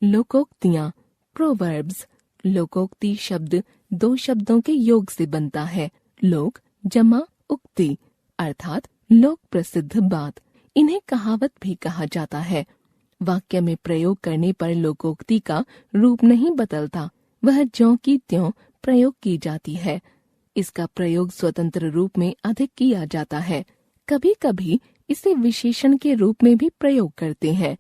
लोकोक्तियाँ, proverbs. लोकोक्ति शब्द दो शब्दों के योग से बनता है। लोक जमा उक्ति अर्थात लोक प्रसिद्ध बात। इन्हें कहावत भी कहा जाता है। वाक्य में प्रयोग करने पर लोकोक्ति का रूप नहीं बदलता, वह ज्यों की त्यों प्रयोग की जाती है। इसका प्रयोग स्वतंत्र रूप में अधिक किया जाता है। कभी कभी इसे विशेषण के रूप में भी प्रयोग करते हैं।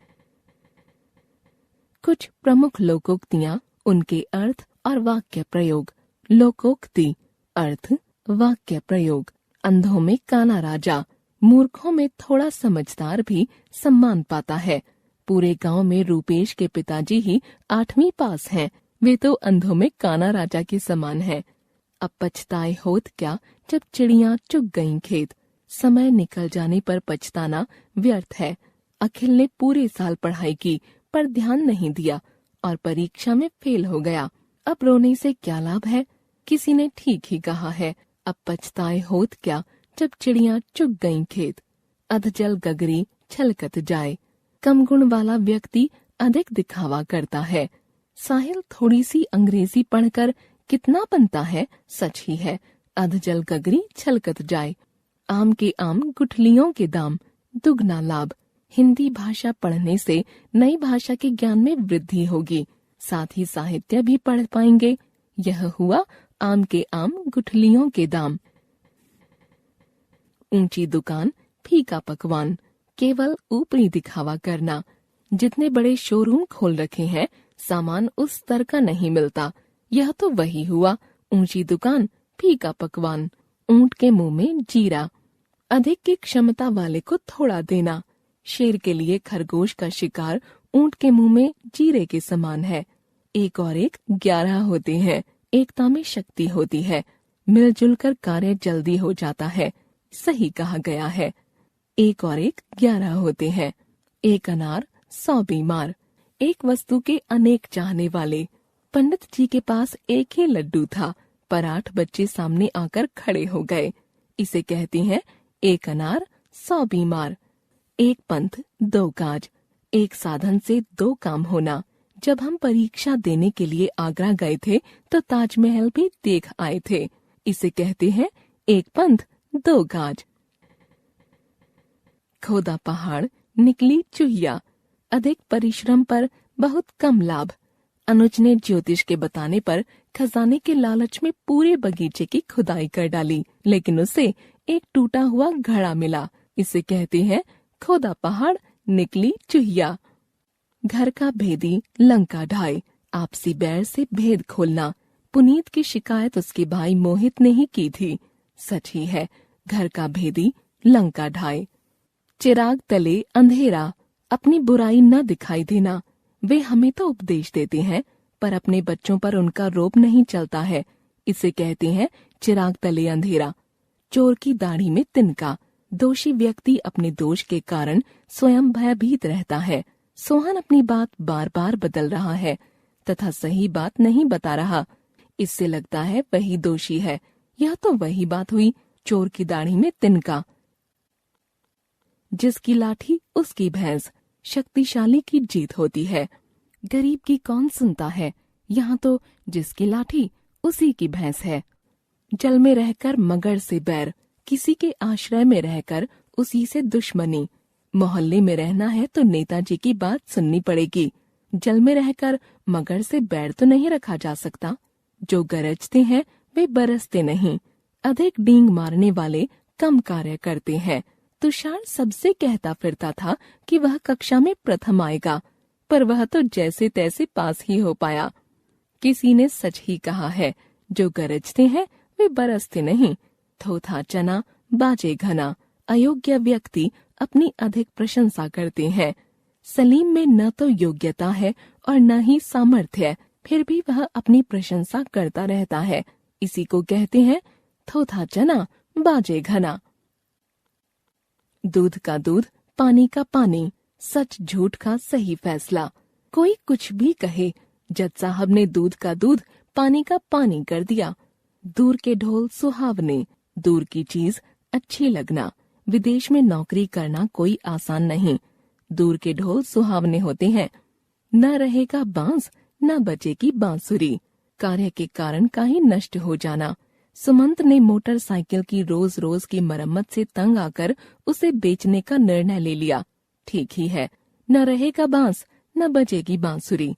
कुछ प्रमुख लोकोक्तियाँ, उनके अर्थ और वाक्य प्रयोग। लोकोक्ति अर्थ, वाक्य प्रयोग। अंधों में काना राजा, मूर्खों में थोड़ा समझदार भी सम्मान पाता है। पूरे गांव में रूपेश के पिताजी ही 8वीं पास हैं। वे तो अंधों में काना राजा के समान हैं। अब पछताए होत क्या, जब चिड़ियां चुग गईं खेत। समय निकल जाने पर पछताना व्यर्थ है। अखिल ने पूरे साल पढ़ाई की पर ध्यान नहीं दिया और परीक्षा में फेल हो गया। अब रोने से क्या लाभ है। किसी ने ठीक ही कहा है, अब पछताए होत क्या, जब चिड़ियां चुग गईं खेत। अधजल गगरी छलकत जाए। कम गुण वाला व्यक्ति अधिक दिखावा करता है। साहिल थोड़ी सी अंग्रेजी पढ़कर कितना बनता है, सच ही है। अधजल गगरी छलकत जाए। आम के आम गुठलियों के दाम, दुगना लाभ। हिंदी भाषा पढ़ने से नई भाषा के ज्ञान में वृद्धि होगी, साथ ही साहित्य भी पढ़ पाएंगे। यह हुआ आम के आम गुठलियों के दाम। ऊंची दुकान फीका पकवान, केवल ऊपरी दिखावा करना। जितने बड़े शोरूम खोल रखे हैं, सामान उस स्तर का नहीं मिलता। यह तो वही हुआ, ऊंची दुकान फीका पकवान। ऊंट के मुंह में जीरा। अधिक की क्षमता वाले को थोड़ा देना। शेर के लिए खरगोश का शिकार ऊंट के मुंह में जीरे के समान है। एक और एक 11 होते हैं। एकता में शक्ति होती है। मिलजुल कर कार्य जल्दी हो जाता है। सही कहा गया है। एक और एक 11 होते हैं। एक अनार 100 बीमार। एक वस्तु के अनेक चाहने वाले। पंडित जी के पास एक ही लड्डू था, पर 8 बच्चे सामने आकर खड़े हो गए। इसे कहते हैं एक अनार 100 बीमार। एक पंथ 2 काज। एक साधन से 2 काम होना। जब हम परीक्षा देने के लिए आगरा गए थे तो ताजमहल भी देख आए थे। इसे कहते हैं एक पंथ 2 काज। खोदा पहाड़ निकली चूहिया। अधिक परिश्रम पर बहुत कम लाभ। अनुज ने ज्योतिष के बताने पर खजाने के लालच में पूरे बगीचे की खुदाई कर डाली, लेकिन उसे एक टूटा हुआ घड़ा मिला। इसे कहते हैं खोदा पहाड़ निकली चूहिया। घर का भेदी लंका ढाए। आपसी बैर से भेद खोलना। पुनीत की शिकायत उसके भाई मोहित ने ही की थी। सच ही है, घर का भेदी लंका ढाए। चिराग तले अंधेरा। अपनी बुराई न दिखाई देना। वे हमें तो उपदेश देते हैं, पर अपने बच्चों पर उनका रोब नहीं चलता है। इसे कहते हैं चिराग तले अंधेरा। चोर की दाढ़ी में तिनका। दोषी व्यक्ति अपने दोष के कारण स्वयं भयभीत रहता है। सोहन अपनी बात बार बार बदल रहा है तथा सही बात नहीं बता रहा। इससे लगता है वही दोषी है। यह तो वही बात हुई, चोर की दाढ़ी में तिनका। जिसकी लाठी उसकी भैंस। शक्तिशाली की जीत होती है। गरीब की कौन सुनता है। यहाँ तो जिसकी लाठी उसी की भैंस है। जल में रहकर मगर से बैर। किसी के आश्रय में रहकर उसी से दुश्मनी। मोहल्ले में रहना है तो नेताजी की बात सुननी पड़ेगी। जल में रहकर मगर से बैर तो नहीं रखा जा सकता। जो गरजते हैं वे बरसते नहीं। अधिक डींग मारने वाले कम कार्य करते हैं। तुषार सबसे कहता फिरता था कि वह कक्षा में प्रथम आएगा, पर वह तो जैसे तैसे पास ही हो पाया। किसी ने सच ही कहा है, जो गरजते हैं वे बरसते नहीं। थोथा चना बाजे घना। अयोग्य व्यक्ति अपनी अधिक प्रशंसा करते हैं। सलीम में न तो योग्यता है और न ही सामर्थ्य, फिर भी वह अपनी प्रशंसा करता रहता है। इसी को कहते हैं थोथा चना बाजे घना। दूध का दूध पानी का पानी। सच झूठ का सही फैसला। कोई कुछ भी कहे, जज साहब ने दूध का दूध पानी का पानी कर दिया। दूर के ढोल सुहावने। दूर की चीज अच्छी लगना। विदेश में नौकरी करना कोई आसान नहीं। दूर के ढोल सुहावने होते हैं। न रहेगा बांस न बजेगी बांसुरी। कार्य के कारण का ही नष्ट हो जाना। सुमंत ने मोटरसाइकिल की रोज रोज की मरम्मत से तंग आकर उसे बेचने का निर्णय ले लिया। ठीक ही है, न रहेगा बांस न बजेगी बांसुरी।